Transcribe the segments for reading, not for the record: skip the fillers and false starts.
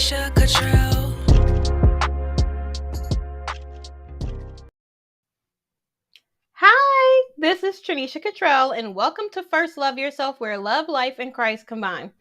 Trinesha, Catrell. Hi, this is Trinesha Catrell, and welcome to First Love Yourself, where love, life, and Christ combine.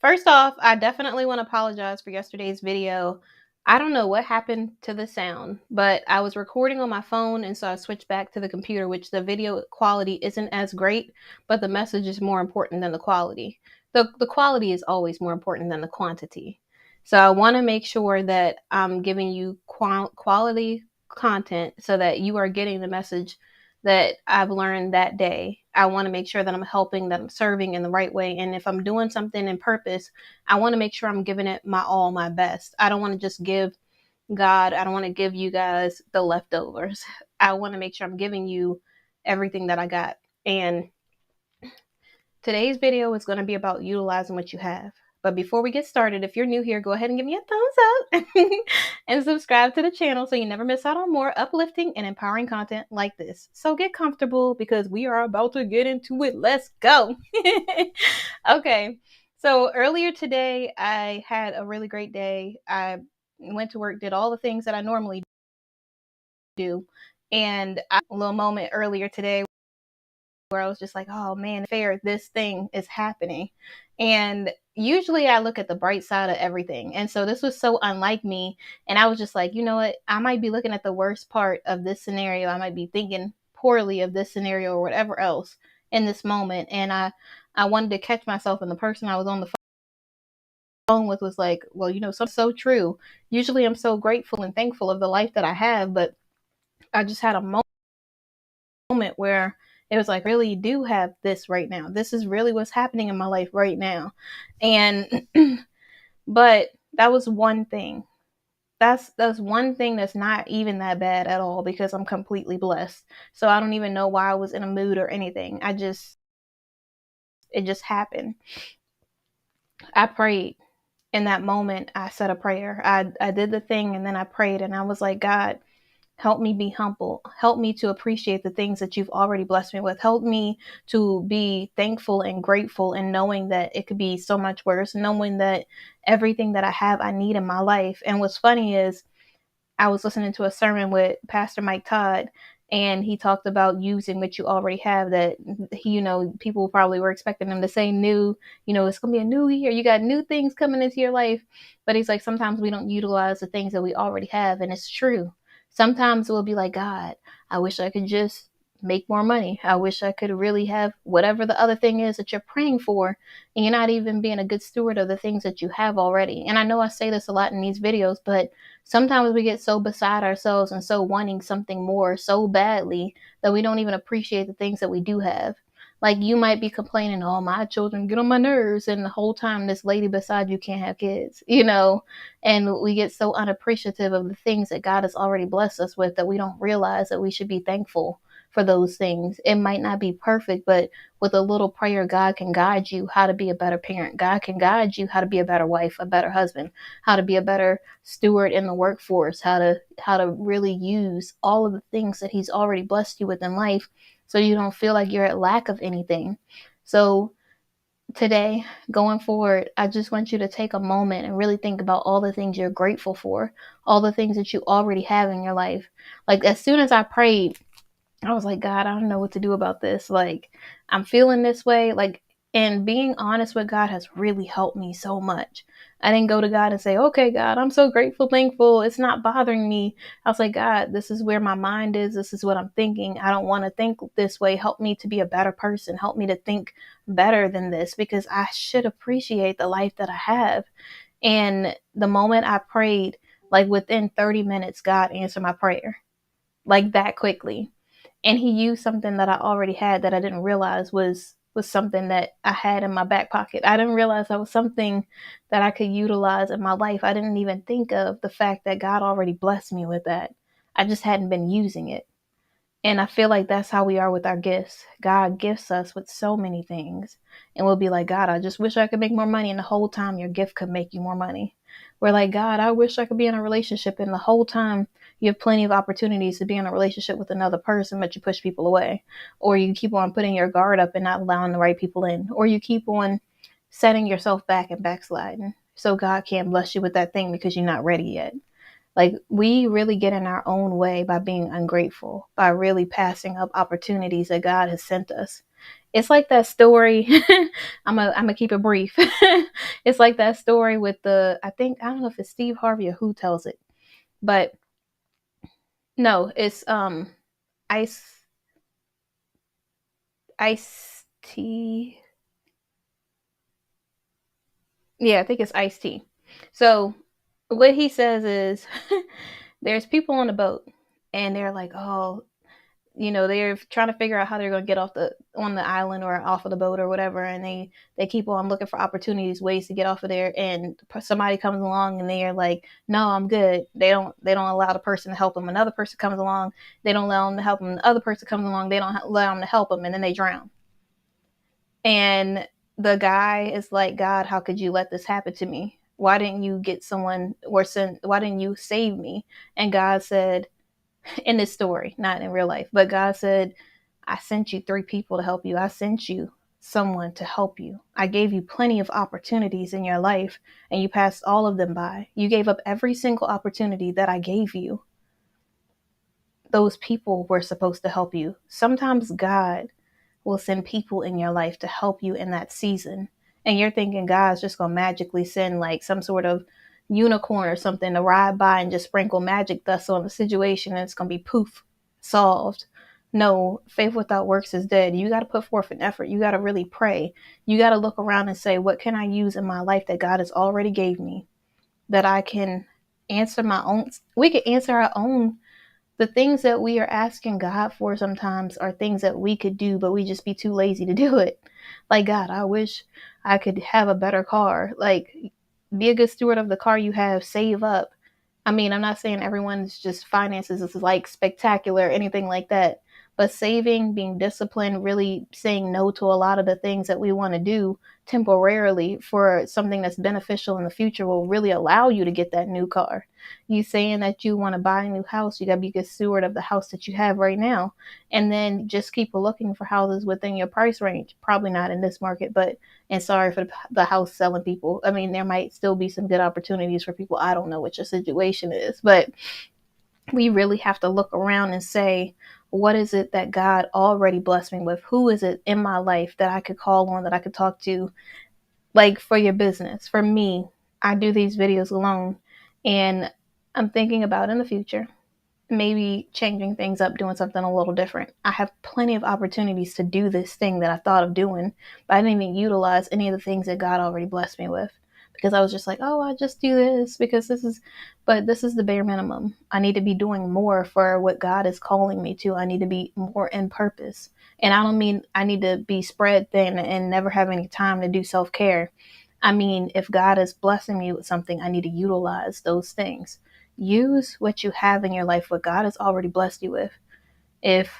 First off, I definitely want to apologize for yesterday's video. I don't know what happened to the sound, but I was recording on my phone, and so I switched back to the computer, which the video quality isn't as great, but the message is more important than the quality. The quality is always more important than the quantity. So I want to make sure that I'm giving you quality content so that you are getting the message that I've learned that day. I want to make sure that I'm helping, that I'm serving in the right way. And if I'm doing something in purpose, I want to make sure I'm giving it my all, my best. I don't want to just give God, I don't want to give you guys the leftovers. I want to make sure I'm giving you everything that I got. And today's video is going to be about utilizing what you have. But before we get started, if you're new here, go ahead and give me a thumbs up and subscribe to the channel so you never miss out on more uplifting and empowering content like this. So get comfortable because we are about to get into it. Let's go. Okay. So earlier today, I had a really great day. I went to work, did all the things that I normally do. And a little moment earlier today where I was just like, oh man, fair, this thing is happening. And usually I look at the bright side of everything. And so this was so unlike me. And I was just like, you know what? I might be looking at the worst part of this scenario. I might be thinking poorly of this scenario or whatever else in this moment. And I wanted to catch myself, and the person I was on the phone with was like, well, so true. Usually I'm so grateful and thankful of the life that I have, but I just had a moment where it was like, really do have this right now. This is really what's happening in my life right now. And but that was one thing. That's one thing that's not even that bad at all because I'm completely blessed. So I don't even know why I was in a mood or anything. It just happened. I prayed. In that moment, I said a prayer. I did the thing and then I prayed and I was like, God, help me be humble. Help me to appreciate the things that you've already blessed me with. Help me to be thankful and grateful and knowing that it could be so much worse, knowing that everything that I have, I need in my life. And what's funny is I was listening to a sermon with Pastor Mike Todd, and he talked about using what you already have that people probably were expecting him to say new, it's going to be a new year. You got new things coming into your life. But he's like, sometimes we don't utilize the things that we already have. And it's true. Sometimes we'll be like, God, I wish I could just make more money. I wish I could really have whatever the other thing is that you're praying for. And you're not even being a good steward of the things that you have already. And I know I say this a lot in these videos, but sometimes we get so beside ourselves and so wanting something more so badly that we don't even appreciate the things that we do have. Like you might be complaining, oh, my children get on my nerves. And the whole time this lady beside you can't have kids, and we get so unappreciative of the things that God has already blessed us with that we don't realize that we should be thankful for those things. It might not be perfect, but with a little prayer, God can guide you how to be a better parent. God can guide you how to be a better wife, a better husband, how to be a better steward in the workforce, how to really use all of the things that he's already blessed you with in life so you don't feel like you're at lack of anything. So today, going forward, I just want you to take a moment and really think about all the things you're grateful for, all the things that you already have in your life. Like as soon as I prayed, I was like, God, I don't know what to do about this. Like, I'm feeling this way. Like, and being honest with God has really helped me so much. I didn't go to God and say, okay, God, I'm so grateful, thankful. It's not bothering me. I was like, God, this is where my mind is. This is what I'm thinking. I don't want to think this way. Help me to be a better person. Help me to think better than this because I should appreciate the life that I have. And the moment I prayed, like within 30 minutes, God answered my prayer like that quickly. And he used something that I already had that I didn't realize was something that I had in my back pocket. I didn't realize that was something that I could utilize in my life. I didn't even think of the fact that God already blessed me with that. I just hadn't been using it. And I feel like that's how we are with our gifts. God gifts us with so many things. And we'll be like, God, I just wish I could make more money. And the whole time your gift could make you more money. We're like, God, I wish I could be in a relationship. And the whole time you have plenty of opportunities to be in a relationship with another person, but you push people away. Or you keep on putting your guard up and not allowing the right people in. Or you keep on setting yourself back and backsliding. so God can't bless you with that thing because you're not ready yet. Like, we really get in our own way by being ungrateful, by really passing up opportunities that God has sent us. It's like that story. I'm gonna keep it brief. It's like that story with I don't know if it's Steve Harvey or who tells it, but no, it's ice ice tea. Yeah, I think it's iced tea. So what he says is there's people on the boat and they're like, oh, they're trying to figure out how they're going to get off the on the island or off of the boat or whatever, and they keep on looking for opportunities, ways to get off of there, and somebody comes along and they're like, no, I'm good. They don't allow the person to help them. Another person comes along, they don't allow them to help them. The other person comes along, they don't allow them to help them, and then they drown. And the guy is like, God, how could you let this happen to me? Why didn't you get someone or send? Why didn't you save me? And God said, in this story, not in real life, but God said, I sent you 3 people to help you. I sent you someone to help you. I gave you plenty of opportunities in your life and you passed all of them by. You gave up every single opportunity that I gave you. Those people were supposed to help you. Sometimes God will send people in your life to help you in that season. And you're thinking God's just going to magically send like some sort of unicorn or something to ride by and just sprinkle magic dust on the situation and it's going to be poof, solved. No, faith without works is dead. You got to put forth an effort. You got to really pray. You got to look around and say, what can I use in my life that God has already gave me that I can answer my own? We can answer our own. The things that we are asking God for sometimes are things that we could do, but we just be too lazy to do it. Like, God, I wish I could have a better car. Like, be a good steward of the car you have, save up. I mean, I'm not saying everyone's just finances is like spectacular or anything like that, but saving, being disciplined, really saying no to a lot of the things that we want to do temporarily for something that's beneficial in the future will really allow you to get that new car. You saying that you want to buy a new house, you got to be a good steward of the house that you have right now. And then just keep looking for houses within your price range. Probably not in this market, but, and sorry for the house selling people. I mean, there might still be some good opportunities for people. I don't know what your situation is, but we really have to look around and say, what is it that God already blessed me with? Who is it in my life that I could call on, that I could talk to? Like, for your business, for me, I do these videos alone, and I'm thinking about in the future, maybe changing things up, doing something a little different. I have plenty of opportunities to do this thing that I thought of doing, but I didn't even utilize any of the things that God already blessed me with because I was just like, oh, I just do this because this is the bare minimum. I need to be doing more for what God is calling me to. I need to be more in purpose. And I don't mean I need to be spread thin and never have any time to do self-care. I mean, if God is blessing me with something, I need to utilize those things. Use what you have in your life, what God has already blessed you with. If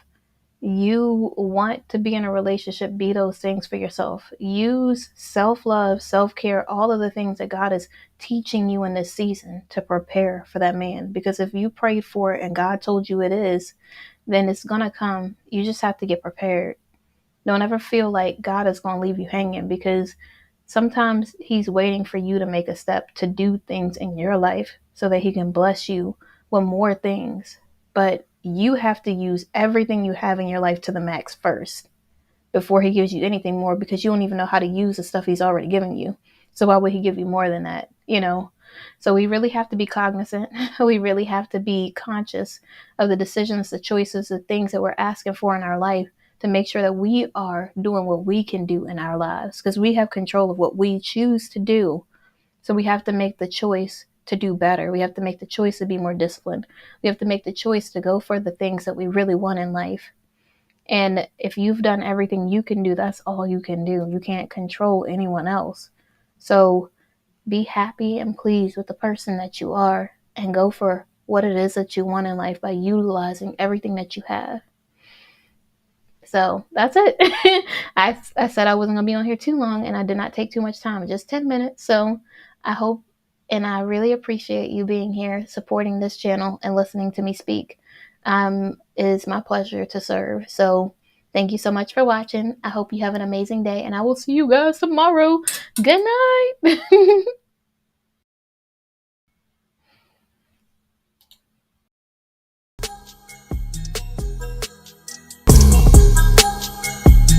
you want to be in a relationship, be those things for yourself. Use self-love, self-care, all of the things that God is teaching you in this season to prepare for that man. Because if you prayed for it and God told you it is, then it's going to come. You just have to get prepared. Don't ever feel like God is going to leave you hanging, because sometimes he's waiting for you to make a step to do things in your life so that he can bless you with more things. But you have to use everything you have in your life to the max first before he gives you anything more, because you don't even know how to use the stuff he's already given you. So why would he give you more than that? So we really have to be cognizant. We really have to be conscious of the decisions, the choices, the things that we're asking for in our life, to make sure that we are doing what we can do in our lives, because we have control of what we choose to do. So we have to make the choice to do better. We have to make the choice to be more disciplined. We have to make the choice to go for the things that we really want in life. And if you've done everything you can do, that's all you can do. You can't control anyone else. So be happy and pleased with the person that you are and go for what it is that you want in life by utilizing everything that you have. So that's it. I said I wasn't going to be on here too long, and I did not take too much time, just 10 minutes. So I hope and I really appreciate you being here, supporting this channel and listening to me speak. It is my pleasure to serve. So thank you so much for watching. I hope you have an amazing day, and I will see you guys tomorrow. Good night.